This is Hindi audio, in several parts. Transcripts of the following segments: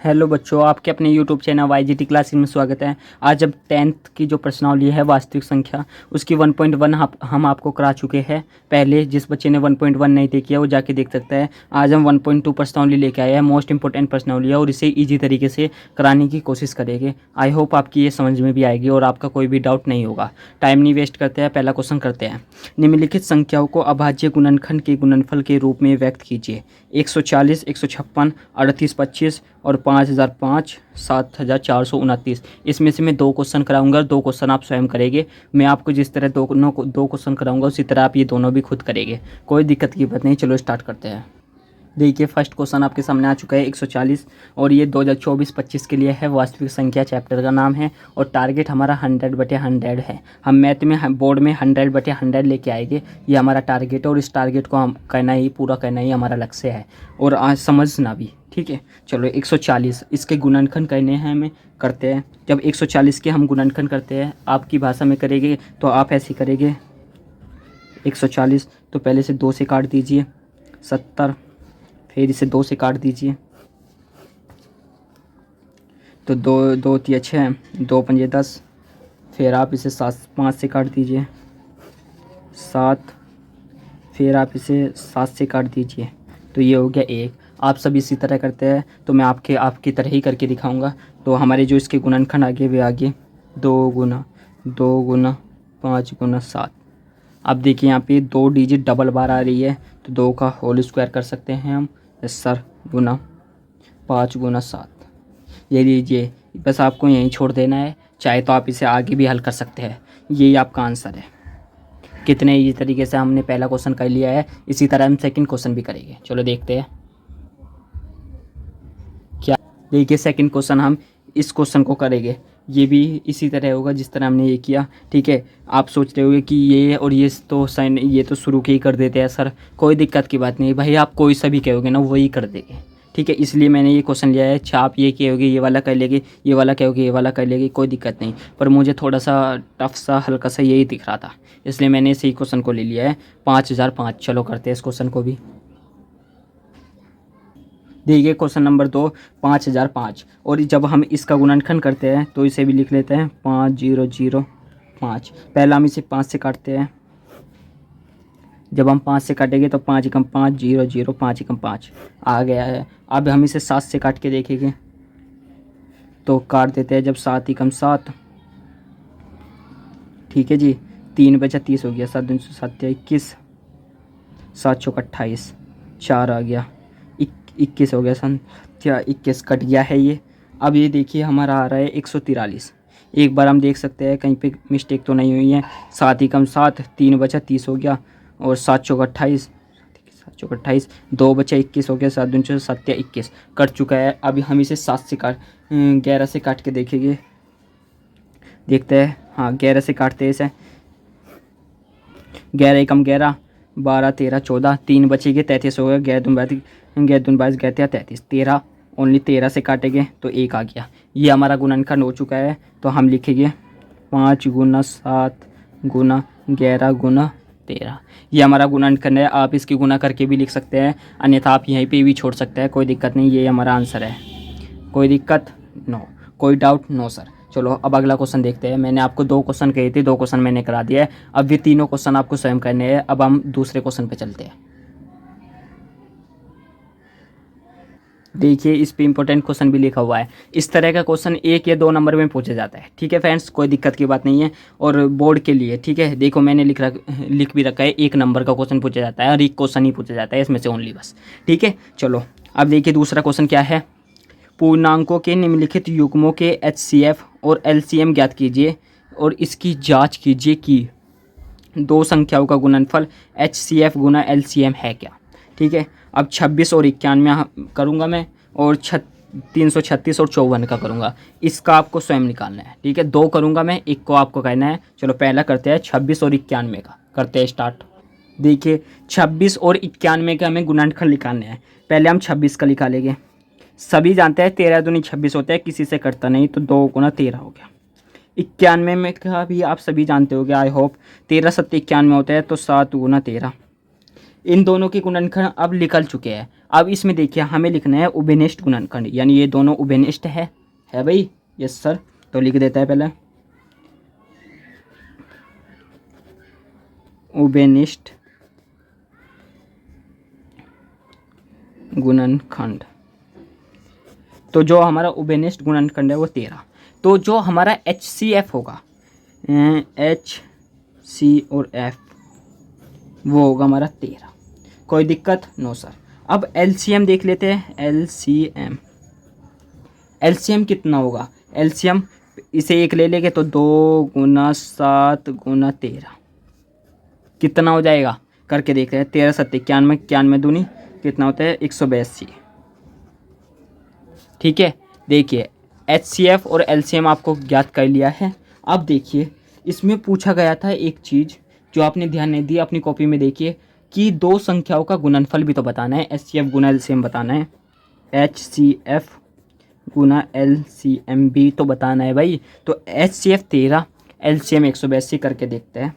हेलो बच्चों, आपके अपने यूट्यूब चैनल वाईजीटी क्लासेस में स्वागत है। आज अब 10th की जो प्रश्नावली है वास्तविक संख्या उसकी 1.1 हम आपको करा चुके हैं पहले। जिस बच्चे ने 1.1 नहीं देखी है वो जाके देख सकता है। आज हम 1.2 प्रश्नावली लेके आए हैं। मोस्ट इंपॉर्टेंट प्रश्नावली है और इसे ईजी तरीके से कराने की कोशिश करेंगे। आई होप आपकी ये समझ में भी आएगी और आपका कोई भी डाउट नहीं होगा। टाइम नहीं वेस्ट करते हैं, पहला क्वेश्चन करते हैं। निम्नलिखित संख्याओं को अभाज्य गुणनखंड के गुणनफल के रूप में व्यक्त कीजिए। 140, 156, 3825 और 5005, 7429। इसमें से मैं 2 क्वेश्चन कराऊंगा, 2 क्वेश्चन आप स्वयं करेंगे। मैं आपको जिस तरह दो क्वेश्चन कराऊंगा उसी तरह आप ये दोनों भी खुद करेंगे। कोई दिक्कत की बात नहीं। चलो स्टार्ट करते हैं। देखिए फर्स्ट क्वेश्चन आपके सामने आ चुका है 140 और ये 2024-25 के लिए है। वास्तविक संख्या चैप्टर का नाम है और टारगेट हमारा 100/100 है। हम मैथ में बोर्ड में 100/100 लेके आएंगे। ये हमारा टारगेट है और इस टारगेट को हम पूरा करना ही हमारा लक्ष्य है और आज समझना भी। ठीक है, चलो 140 इसके गुणनखंड करने हैं, हमें करते हैं। जब 140 के हम गुणनखंड करते हैं आपकी भाषा में करेंगे तो आप ऐसे करेंगे। 140 तो पहले से 2 से काट दीजिए, 70, फिर इसे 2 से काट दीजिए तो 2 2 3 6, 2 5 10, फिर आप इसे 5 से काट दीजिए 7, फिर आप इसे 7 से काट दीजिए तो ये हो गया 1। आप सब इसी तरह करते हैं तो मैं आपकी तरह ही करके दिखाऊंगा। तो हमारे जो इसके गुणनखंड आगे वे आगे 2 गुना 2 गुना 5 गुना 7। अब देखिए यहाँ पे 2 डिजिट डबल बार आ रही है तो 2 का होल स्क्वायर कर सकते हैं हम, सर गुना 5 गुना 7। ये लीजिए, बस आपको यहीं छोड़ देना है। चाहे तो आप इसे आगे भी हल कर सकते हैं। यही आपका आंसर है। कितने इजी तरीके से हमने पहला क्वेश्चन कर लिया है, इसी तरह हम सेकंड क्वेश्चन भी करेंगे। चलो देखते हैं क्या। देखिए सेकंड क्वेश्चन हम इस क्वेश्चन को करेंगे। ये भी इसी तरह होगा जिस तरह हमने ये किया। ठीक है, आप सोच रहे होंगे कि ये और ये तो साइन ये तो शुरू के ही कर देते हैं सर। कोई दिक्कत की बात नहीं भाई, आप कोई सा भी कहोगे ना वही कर देंगे। ठीक है, इसलिए मैंने ये क्वेश्चन लिया है। अच्छा आप ये कहोगे ये वाला कर लेंगे, ये वाला कहोगे ये वाला कर लेंगे, कोई दिक्कत नहीं। पर मुझे थोड़ा सा टफ सा हल्का सा यही दिख रहा था, इसलिए मैंने इसी क्वेश्चन को ले लिया है। 5005। चलो करते हैं इस क्वेश्चन को भी। देखिए क्वेश्चन नंबर 2, 5005। और जब हम इसका गुणनखंड करते हैं तो इसे भी लिख लेते हैं 5005। पहला हम इसे 5 से काटते हैं। जब हम 5 से काटेंगे तो 5 एकम 5, 0 0, 5 एकम 5 आ गया है। अब हम इसे 7 से काट के देखेंगे तो काट देते हैं। जब 7 एकम 7, ठीक है जी, 3 बचा 30 हो गया, 7 दूनी 7 21, 7 चौक 28, 4 आ गया, 21 हो गया। 21 कट गया है ये। अब ये देखिए हमारा आ रहा है 143। एक बार हम देख सकते हैं कहीं पे मिस्टेक तो नहीं हुई है। 7 एकम 7, 3 बचा 30 हो गया और 7 चौक 28, 7 चौक 28, 2 बचा 21 हो गया, 7 दूनी 7 21 कट चुका है। अभी हम इसे 11 से काट के देखेंगे। देखते हैं, हाँ 11 से काटते हैं इसे। 11 एकम 11, 12 13 14, 3 बचेगी 33 हो गया। 11 दूनी 22, 33, 13 ओनली 13 से काटेंगे तो 1 आ गया। ये हमारा गुणनखंड हो चुका है। तो हम लिखेंगे 5 गुना 7 गुना 11 गुना 13। ये हमारा गुणनखंड है। आप इसकी गुना करके भी लिख सकते हैं, अन्यथा आप यहीं पे भी छोड़ सकते हैं, कोई दिक्कत नहीं। ये हमारा आंसर है। कोई दिक्कत नो, कोई डाउट नो सर। चलो अब अगला क्वेश्चन देखते हैं। मैंने आपको 2 क्वेश्चन कहे थे, 2 क्वेश्चन मैंने करा दिया है। अब ये तीनों क्वेश्चन आपको स्वयं करने हैं। अब हम दूसरे क्वेश्चन पे चलते हैं। देखिए इस पे इंपॉर्टेंट क्वेश्चन भी लिखा हुआ है। इस तरह का क्वेश्चन 1 या 2 नंबर में पूछा जाता है। ठीक है फ्रेंड्स, कोई दिक्कत की बात नहीं है। और बोर्ड के लिए ठीक है, देखो मैंने लिख भी रखा है 1 नंबर का क्वेश्चन पूछा जाता है और 1 क्वेश्चन ही पूछा जाता है इसमें से ओनली, बस। ठीक है, चलो अब देखिए दूसरा क्वेश्चन क्या है। पूर्णांकों के निम्नलिखित युग्मों के HCF और LCM ज्ञात कीजिए और इसकी जाँच कीजिए कि 2 संख्याओं का गुणनफल HCF गुना LCM है क्या। ठीक है, अब 26 और 91 करूँगा मैं और 336 और 54 का करूँगा। इसका आपको स्वयं निकालना है। ठीक है, 2 करूँगा मैं, 1 को आपको कहना है। चलो पहला करते हैं 26 और 91 का, करते हैं स्टार्ट। देखिए 26 और 91 का हमें गुणनखंड निकालना है। पहले हम 26 का निकालेंगे। सभी जानते हैं 13 दूनी 26 होता है, किसी से कटता नहीं, तो 2 गुना 13 हो गया। 91 में का भी आप सभी जानते होगे आई होप। 13 7 91 होता है तो 7 गुना 13। इन दोनों के गुणनखंड अब निकल चुके हैं। अब इसमें देखिए हमें लिखना है उभयनिष्ठ गुणनखंड, यानी ये दोनों उभयनिष्ठ है भाई। Yes sir. तो लिख देता है पहले उभयनिष्ठ गुणनखंड। तो जो हमारा उभयनिष्ठ गुणनखंड है वो 13। तो जो हमारा HCF होगा, HC और F, वो होगा हमारा 13। कोई दिक्कत? No sir. अब LCM देख लेते हैं। LCM कितना होगा? LCM इसे 1 ले लेंगे तो 2 × 7 × 13 कितना हो जाएगा करके देखते हैं। 13 7 91, 91 दूनी कितना होता है? 182। ठीक है, देखिए HCF और LCM आपको ज्ञात कर लिया है। अब देखिए इसमें पूछा गया था एक चीज़ जो आपने ध्यान नहीं दी अपनी कॉपी में, देखिए कि दो संख्याओं का गुणनफल भी तो बताना है। HCF गुना LCM बताना है, HCF गुना LCM भी तो बताना है भाई। तो HCF 13, LCM 182 करके देखते हैं।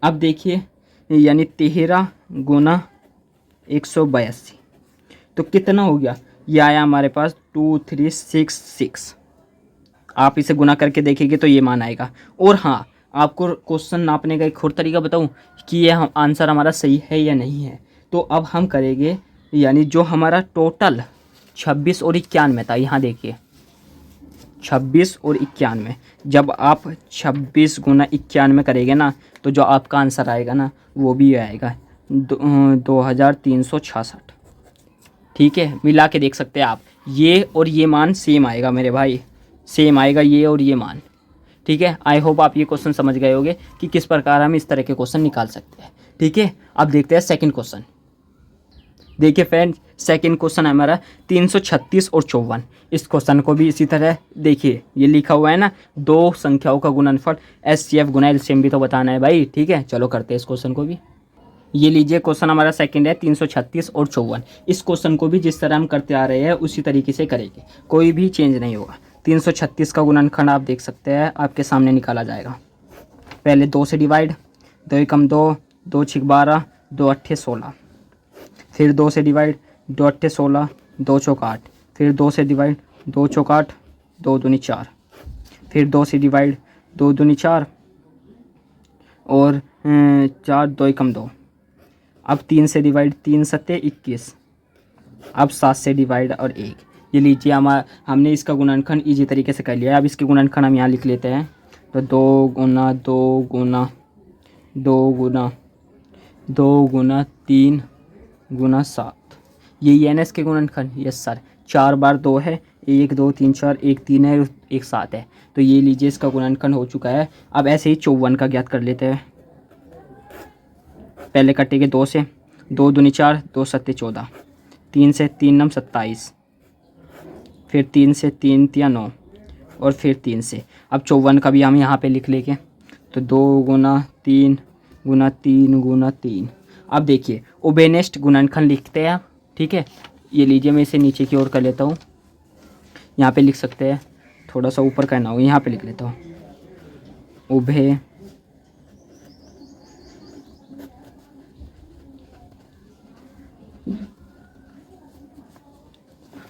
अब देखिए यानी 13 गुना 182 तो कितना हो गया? ये आया हमारे पास 2366। आप इसे गुना करके देखेंगे तो ये मान आएगा। और हाँ, आपको क्वेश्चन नापने का एक और तरीका बताऊं कि ये हम आंसर हमारा सही है या नहीं है। तो अब हम करेंगे, यानी जो हमारा टोटल 26 और 91 था, यहाँ देखिए 26 और 91, जब आप 26 गुना 91 करेंगे ना तो जो आपका आंसर आएगा ना वो भी आएगा 2366। ठीक है, मिला के देख सकते हैं आप, ये और ये मान सेम आएगा मेरे भाई, सेम आएगा ये और ये मान। ठीक है, आई होप आप ये क्वेश्चन समझ गए होंगे कि किस प्रकार हम इस तरह के क्वेश्चन निकाल सकते हैं। ठीक है, अब देखते हैं सेकंड क्वेश्चन। देखिए फ्रेंड, सेकंड क्वेश्चन है हमारा 336 और 54। इस क्वेश्चन को भी इसी तरह देखिए, ये लिखा हुआ है ना, दो संख्याओं का गुणनफल HCF गुना LCM भी तो बताना है भाई। ठीक है, चलो करते हैं इस क्वेश्चन को भी। ये लीजिए क्वेश्चन हमारा सेकंड है 336 और 54। इस क्वेश्चन को भी जिस तरह हम करते आ रहे हैं उसी तरीके से करेंगे, कोई भी चेंज नहीं होगा। 336 का गुणनखंड आप देख सकते हैं, आपके सामने निकाला जाएगा। पहले 2 से डिवाइड, 2 एकम 2, 2 छिक 12, 2 अट्ठे 16। फिर 2 से डिवाइड, 2 अट्ठे 16, 2 चौक 8। फिर 2 से डिवाइड, 2 चौक 8, 2 दूनी 4। फिर 2 से डिवाइड, 2 दूनी 4 और 4, 2 एकम 2। अब 3 से डिवाइड, 3 सत्ते 21। अब 7 से डिवाइड और 1। ये लीजिए हमने इसका गुणनखंड इजी तरीके से कर लिया है। अब इसके गुणनखंड हम यहाँ लिख लेते हैं। तो 2 गुना 2 गुना 2 गुना 2 गुना 3 गुना 7, यही है ना इसके गुणनखंड। यस सर, 4 बार 2 है, 1 2 3 4, 1 3 है, 1 7 है। तो ये लीजिए इसका गुणनखंड हो चुका है। अब ऐसे ही 54 का ज्ञात कर लेते हैं। पहले कटेंगे 2 से, 2 दूनी 4, 2 सत्ते 14। 3 से 3 नम 27। फिर 3 से 3 तिया 9 और फिर 3 से। अब 54 का भी हम यहाँ पे लिख लेंगे। तो 2 गुना 3 गुना 3 गुना 3। अब देखिए उभयनिष्ठ गुणनखंड लिखते हैं आप। ठीक है, ये लीजिए मैं इसे नीचे की ओर कर लेता हूँ। यहाँ पे लिख सकते हैं, थोड़ा सा ऊपर करना हो, यहाँ पे लिख लेता हूँ उभय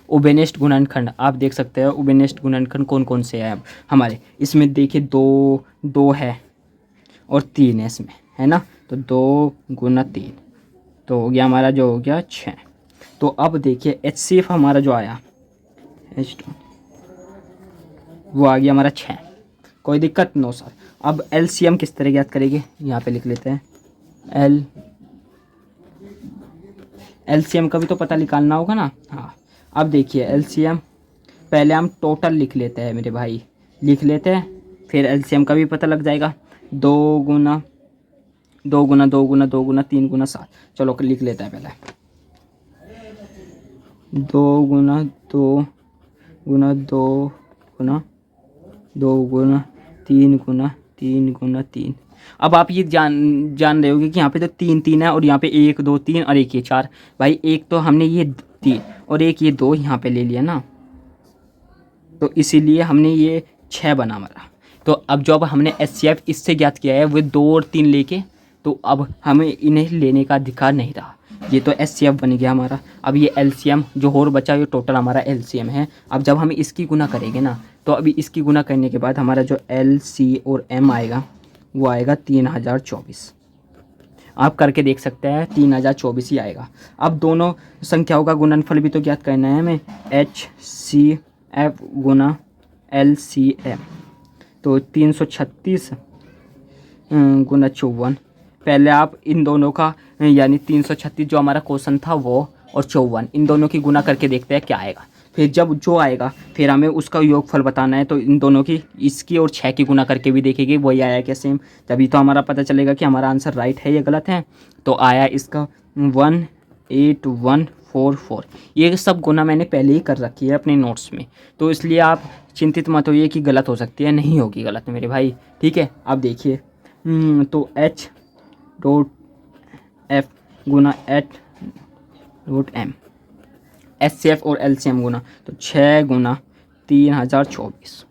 उभयनिष्ठ गुणनखंड। आप देख सकते हैं उभयनिष्ठ गुणनखंड कौन कौन से हैं हमारे। इसमें देखिए 2 है और 3 है इसमें, है ना। तो 2 गुना 3 तो हो गया हमारा, जो हो गया 6। तो अब देखिए HCF हमारा जो आया H2 वो आ गया हमारा 6। कोई दिक्कत? No sir. अब LCM किस तरह ज्ञात करेंगे, यहाँ पे लिख लेते हैं। LCM का भी तो पता निकालना होगा ना। हाँ, अब देखिए LCM पहले हम टोटल लिख लेते हैं मेरे भाई, लिख लेते हैं, फिर LCM का भी पता लग जाएगा। 2 गुना 2 गुना 2 गुना 2 गुना 3 गुना 7। चलो लिख लेते हैं पहले। 2 गुना 2 गुना 2 गुना 2 गुना 3 गुना 3 गुना 3। अब आप ये जान रहे होगे कि यहाँ पे तो 3 3 है और यहाँ पे 1 2 3 और 1 ये 4। भाई एक तो हमने ये 3 और एक ये 2 यहाँ पे ले लिया ना, तो इसीलिए हमने ये 6 बना हमारा। तो अब जो अब हमने HCF इससे ज्ञात किया है वो 2 और 3 लेके तो अब हमें इन्हें लेने का अधिकार नहीं रहा। ये तो HCF बन गया हमारा। अब ये LCM जो और बचा ये टोटल हमारा LCM है। अब जब हम इसकी गुना करेंगे ना, तो अभी इसकी गुना करने के बाद हमारा जो LC और M आएगा वो आएगा 3024। आप करके देख सकते हैं 3024 ही आएगा। अब दोनों संख्याओं का गुणनफल भी तो ज्ञात करना है हमें, HCF गुना LCM। तो 336 गुना 54। पहले आप इन दोनों का यानी 336 जो हमारा क्वेश्चन था वो और 54 इन दोनों की गुना करके देखते हैं क्या आएगा। फिर जब जो आएगा फिर हमें उसका योगफल बताना है। तो इन दोनों की, इसकी और 6 की गुना करके भी देखेंगे वही आया क्या सेम, तभी तो हमारा पता चलेगा कि हमारा आंसर राइट है या गलत है। तो आया इसका 18144। ये सब गुना मैंने पहले ही कर रखी है अपने नोट्स में, तो इसलिए आप चिंतित मत होइए कि गलत हो सकती है, नहीं होगी गलत मेरे भाई, ठीक है। आप देखिए तो H.F गुना H.M HCF और LCM गुना, तो 6 गुना 3024,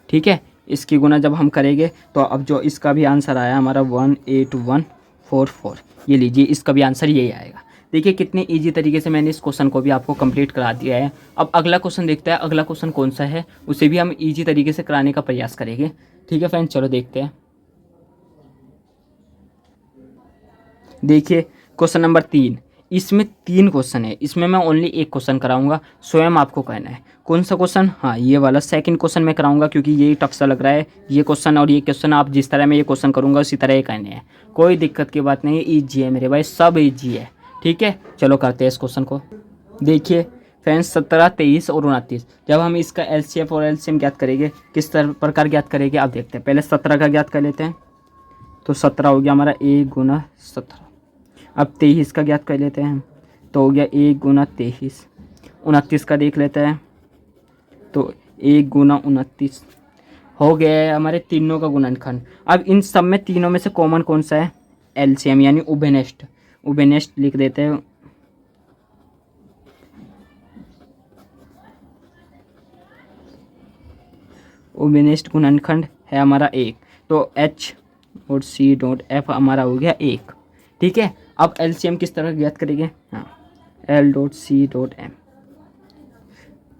ठीक है। इसकी गुना जब हम करेंगे तो अब जो इसका भी आंसर आया हमारा 18144, ये लीजिए इसका भी आंसर यही आएगा। देखिए कितने इजी तरीके से मैंने इस क्वेश्चन को भी आपको कंप्लीट करा दिया है। अब अगला क्वेश्चन देखते हैं, अगला क्वेश्चन कौन सा है उसे भी हम इजी तरीके से कराने का प्रयास करेंगे, ठीक है फ्रेंड्स। चलो देखते हैं। देखिए क्वेश्चन नंबर 3, इसमें 3 क्वेश्चन है, इसमें मैं ओनली एक क्वेश्चन कराऊंगा, स्वयं आपको कहना है कौन सा क्वेश्चन। हाँ ये वाला सेकंड क्वेश्चन मैं कराऊंगा क्योंकि ये टफ सा लग रहा है ये क्वेश्चन, और ये क्वेश्चन आप जिस तरह मैं ये क्वेश्चन करूंगा उसी तरह ही कहने हैं, कोई दिक्कत की बात नहीं है, ईजी है मेरे भाई, सब ईजी है, ठीक है। चलो करते हैं इस क्वेश्चन को। देखिए फ्रेंड्स 17, 23 और 29 जब हम इसका LCF और LCM ज्ञात करेंगे किस प्रकार ज्ञात करेंगे आप देखते हैं। पहले 17 का ज्ञात कर लेते हैं, तो 17 हो गया हमारा 1 गुना 17। अब 23 का ज्ञात कर लेते हैं, तो हो गया 1 गुना 23। 29 का देख लेते हैं, तो 1 गुना 29 हो गया है हमारे तीनों का गुणनखंड। अब इन सब में तीनों में से कॉमन कौन सा है, LCM यानी उभयनिष्ठ। उभयनिष्ठ लिख देते हैं, उभयनिष्ठ गुणनखंड है हमारा 1, तो H और C.F हमारा हो गया 1, ठीक है। अब LCM किस तरह ज्ञात करेंगे, हाँ L.C.M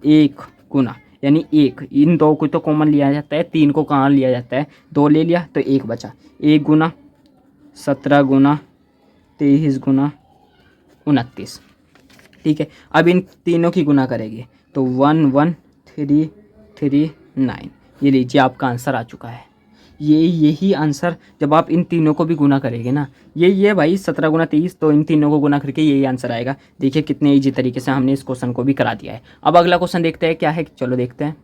1 गुना यानी 1, इन 2 को तो कॉमन लिया जाता है, 3 को कहाँ लिया जाता है, 2 ले लिया तो 1 बचा। 1 गुना 17 गुना 23 गुना 29, ठीक है। अब इन तीनों की गुना करेंगे तो 11339, ये लीजिए आपका आंसर आ चुका है। यही आंसर जब आप इन तीनों को भी गुना करेंगे ना, ये भाई 17 गुना 23, तो इन तीनों को गुना करके यही आंसर आएगा। देखिए कितने इजी तरीके से हमने इस क्वेश्चन को भी करा दिया है। अब अगला क्वेश्चन देखते हैं क्या है, चलो देखते हैं।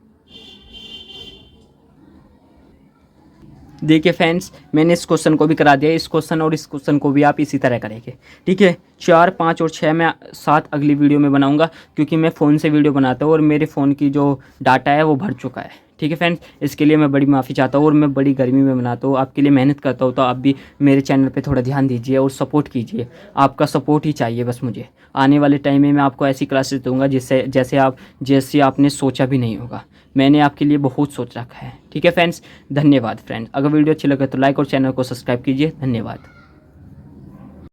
देखिए फ्रेंड्स मैंने इस क्वेश्चन को भी करा दिया, इस क्वेश्चन और इस क्वेश्चन को भी आप इसी तरह करेंगे, ठीक है। 4, 5 और 6 मैं 7 अगली वीडियो में बनाऊंगा क्योंकि मैं फ़ोन से वीडियो बनाता हूँ और मेरे फ़ोन की जो डाटा है वो भर चुका है, ठीक है फ्रेंड्स। इसके लिए मैं बड़ी माफ़ी चाहता हूँ और मैं बड़ी गर्मी में बनाता हूँ, आपके लिए मेहनत करता हूँ, तो आप भी मेरे चैनल पे थोड़ा ध्यान दीजिए और सपोर्ट कीजिए। आपका सपोर्ट ही चाहिए बस मुझे। आने वाले टाइम में मैं आपको ऐसी क्लासेस दूंगा जैसे आपने सोचा भी नहीं होगा। मैंने आपके लिए बहुत सोच रखा है, ठीक है फ्रेंड्स। धन्यवाद फ्रेंड्स, अगर वीडियो अच्छी लगे तो लाइक और चैनल को सब्सक्राइब कीजिए। धन्यवाद।